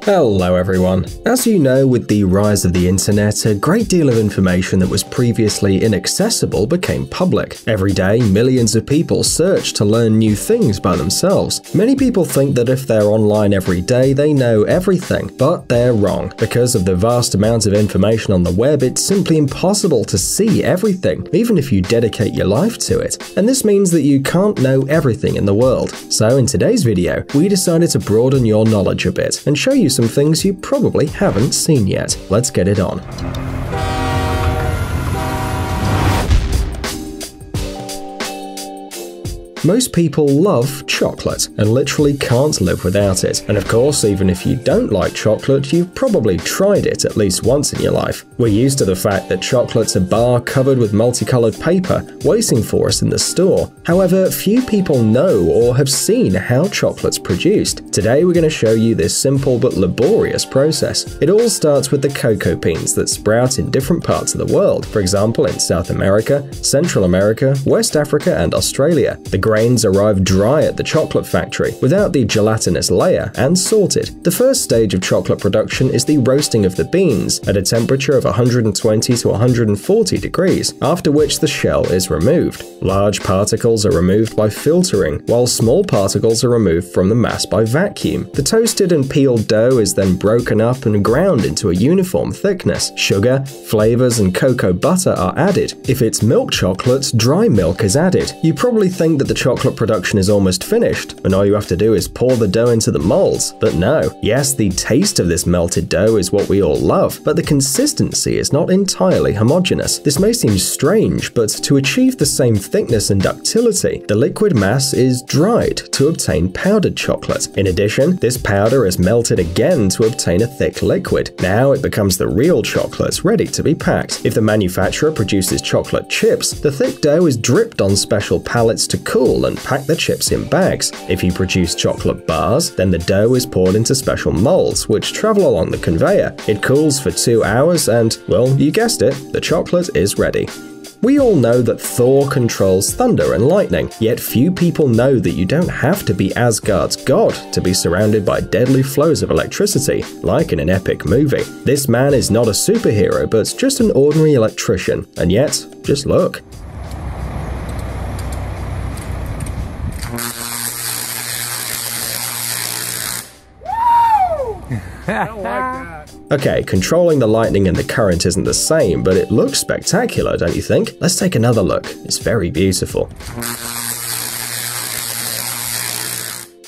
Hello everyone. As you know, with the rise of the internet, a great deal of information that was previously inaccessible became public. Every day, millions of people search to learn new things by themselves. Many people think that if they're online every day, they know everything, but they're wrong. Because of the vast amount of information on the web, it's simply impossible to see everything, even if you dedicate your life to it. And this means that you can't know everything in the world. So in today's video, we decided to broaden your knowledge a bit and show you some things you probably haven't seen yet. Let's get it on. Most people love chocolate and literally can't live without it. And of course, even if you don't like chocolate, you've probably tried it at least once in your life. We're used to the fact that chocolate's a bar covered with multicolored paper waiting for us in the store. However, few people know or have seen how chocolate's produced. Today we're going to show you this simple but laborious process. It all starts with the cocoa beans that sprout in different parts of the world. For example, in South America, Central America, West Africa, and Australia. The grains arrive dry at the chocolate factory, without the gelatinous layer, and sorted. The first stage of chocolate production is the roasting of the beans at a temperature of 120 to 140 degrees, after which the shell is removed. Large particles are removed by filtering, while small particles are removed from the mass by vacuum. The toasted and peeled dough is then broken up and ground into a uniform thickness. Sugar, flavors, and cocoa butter are added. If it's milk chocolate, dry milk is added. You probably think that the chocolate production is almost finished, and all you have to do is pour the dough into the molds. But no. Yes, the taste of this melted dough is what we all love, but the consistency is not entirely homogeneous. This may seem strange, but to achieve the same thickness and ductility, the liquid mass is dried to obtain powdered chocolate. In addition, this powder is melted again to obtain a thick liquid. Now it becomes the real chocolate, ready to be packed. If the manufacturer produces chocolate chips, the thick dough is dripped on special pallets to cool and pack the chips in bags. If you produce chocolate bars, then the dough is poured into special molds, which travel along the conveyor. It cools for 2 hours and, well, you guessed it, the chocolate is ready. We all know that Thor controls thunder and lightning, yet few people know that you don't have to be Asgard's god to be surrounded by deadly flows of electricity, like in an epic movie. This man is not a superhero, but just an ordinary electrician, and yet, just look. I don't like that. Okay, controlling the lightning and the current isn't the same, but it looks spectacular, don't you think? Let's take another look. It's very beautiful.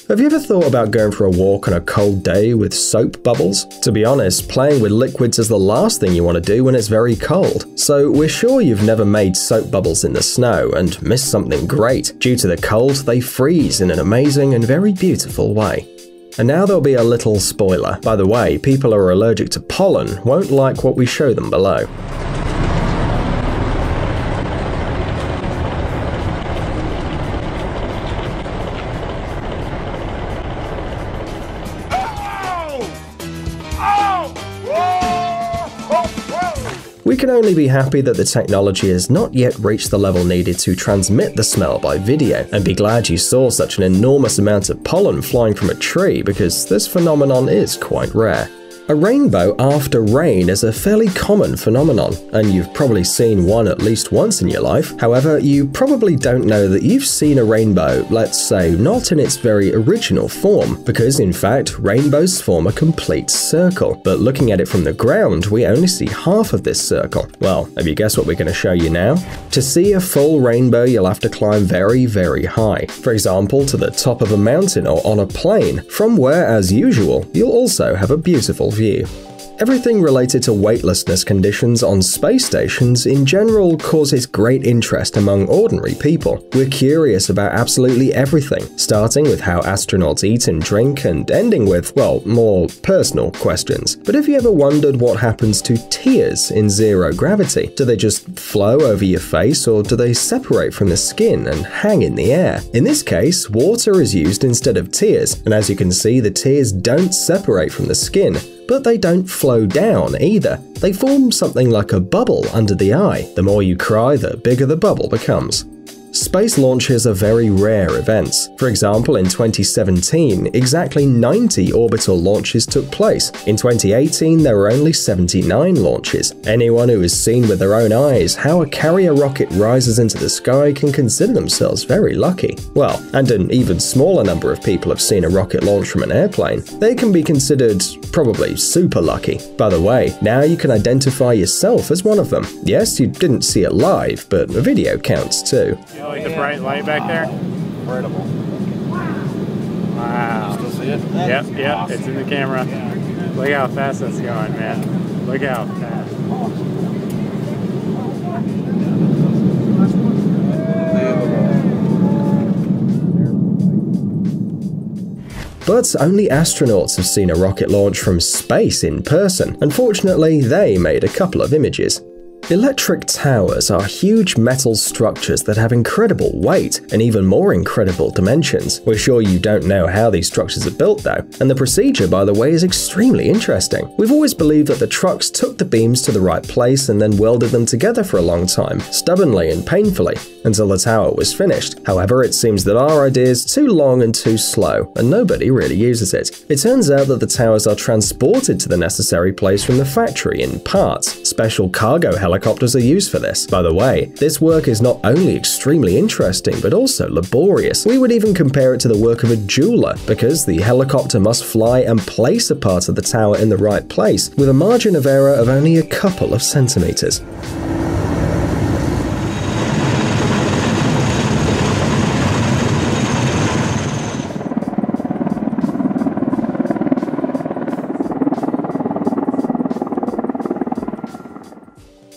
Have you ever thought about going for a walk on a cold day with soap bubbles? To be honest, playing with liquids is the last thing you want to do when it's very cold. So we're sure you've never made soap bubbles in the snow and missed something great. Due to the cold, they freeze in an amazing and very beautiful way. And now there'll be a little spoiler. By the way, people who are allergic to pollen won't like what we show them below. We can only be happy that the technology has not yet reached the level needed to transmit the smell by video, and be glad you saw such an enormous amount of pollen flying from a tree, because this phenomenon is quite rare. A rainbow after rain is a fairly common phenomenon, and you've probably seen one at least once in your life. However, you probably don't know that you've seen a rainbow, let's say, not in its very original form, because in fact, rainbows form a complete circle. But looking at it from the ground, we only see half of this circle. Well, have you guessed what we're going to show you now? To see a full rainbow, you'll have to climb very, very high. For example, to the top of a mountain or on a plane, from where, as usual, you'll also have a beautiful view. Everything related to weightlessness conditions on space stations in general causes great interest among ordinary people. We're curious about absolutely everything, starting with how astronauts eat and drink and ending with, well, more personal questions. But have you ever wondered what happens to tears in zero gravity? Do they just flow over your face, or do they separate from the skin and hang in the air? In this case, water is used instead of tears, and as you can see, the tears don't separate from the skin. But they don't flow down either. They form something like a bubble under the eye. The more you cry, the bigger the bubble becomes. Space launches are very rare events. For example, in 2017, exactly 90 orbital launches took place. In 2018, there were only 79 launches. Anyone who has seen with their own eyes how a carrier rocket rises into the sky can consider themselves very lucky. Well, and an even smaller number of people have seen a rocket launch from an airplane. They can be considered probably super lucky. By the way, now you can identify yourself as one of them. Yes, you didn't see it live, but a video counts too. You like the bright light back there? Incredible. Wow. Still see it? Yep, it's in the camera. Look how fast that's going, man. Look how fast. But only astronauts have seen a rocket launch from space in person. Unfortunately, they made a couple of images. Electric towers are huge metal structures that have incredible weight and even more incredible dimensions. We're sure you don't know how these structures are built though, and the procedure, by the way, is extremely interesting. We've always believed that the trucks took the beams to the right place and then welded them together for a long time, stubbornly and painfully, until the tower was finished. However, it seems that our idea is too long and too slow, and nobody really uses it. It turns out that the towers are transported to the necessary place from the factory in parts. Special cargo helicopters are used for this. By the way, this work is not only extremely interesting, but also laborious. We would even compare it to the work of a jeweler, because the helicopter must fly and place a part of the tower in the right place, with a margin of error of only a couple of centimeters.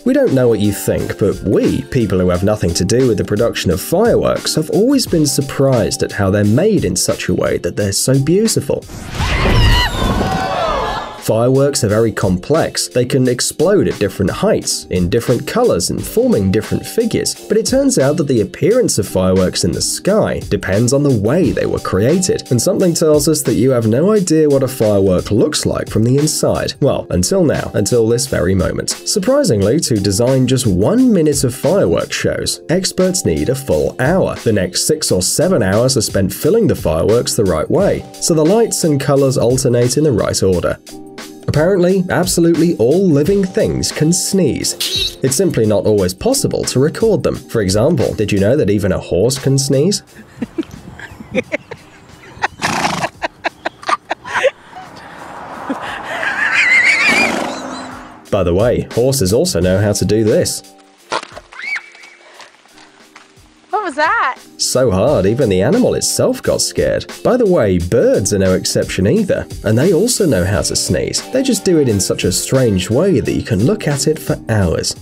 We don't know what you think, but we, people who have nothing to do with the production of fireworks, have always been surprised at how they're made in such a way that they're so beautiful. Fireworks are very complex. They can explode at different heights, in different colors and forming different figures. But it turns out that the appearance of fireworks in the sky depends on the way they were created. And something tells us that you have no idea what a firework looks like from the inside. Well, until now, until this very moment. Surprisingly, to design just 1 minute of fireworks shows, experts need a full hour. The next 6 or 7 hours are spent filling the fireworks the right way, so the lights and colors alternate in the right order. Apparently, absolutely all living things can sneeze. It's simply not always possible to record them. For example, did you know that even a horse can sneeze? By the way, horses also know how to do this. What was that? So hard, even the animal itself got scared. By the way, birds are no exception either, and they also know how to sneeze. They just do it in such a strange way that you can look at it for hours.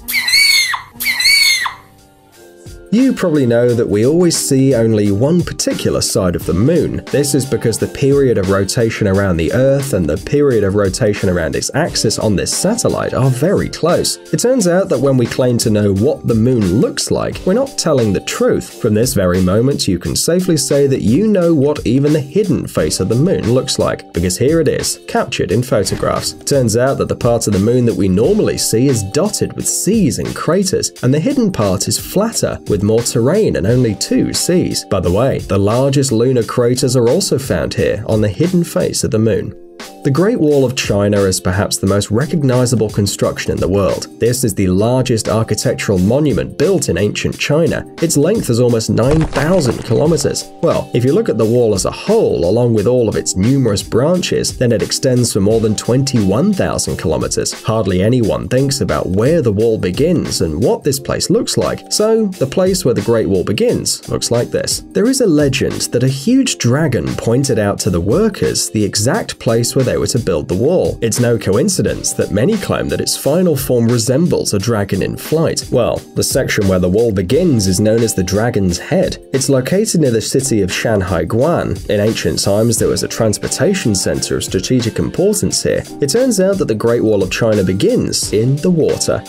You probably know that we always see only one particular side of the moon. This is because the period of rotation around the Earth and the period of rotation around its axis on this satellite are very close. It turns out that when we claim to know what the moon looks like, we're not telling the truth. From this very moment, you can safely say that you know what even the hidden face of the moon looks like, because here it is, captured in photographs. Turns out that the part of the moon that we normally see is dotted with seas and craters, and the hidden part is flatter, with more terrain and only 2 seas. By the way, the largest lunar craters are also found here on the hidden face of the moon. The Great Wall of China is perhaps the most recognizable construction in the world. This is the largest architectural monument built in ancient China. Its length is almost 9,000 kilometers. Well, if you look at the wall as a whole, along with all of its numerous branches, then it extends for more than 21,000 kilometers. Hardly anyone thinks about where the wall begins and what this place looks like. So, the place where the Great Wall begins looks like this. There is a legend that a huge dragon pointed out to the workers the exact place where they were to build the wall. It's no coincidence that many claim that its final form resembles a dragon in flight. Well, the section where the wall begins is known as the Dragon's Head. It's located near the city of Shanhaiguan. In ancient times, there was a transportation center of strategic importance here. It turns out that the Great Wall of China begins in the water.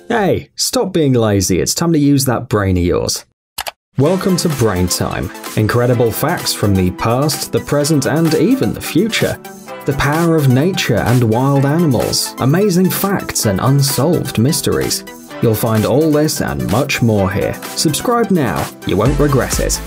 Hey, stop being lazy. It's time to use that brain of yours. Welcome to Brain Time. Incredible facts from the past, the present, and even the future. The power of nature and wild animals, amazing facts and unsolved mysteries. You'll find all this and much more here. Subscribe now, you won't regret it.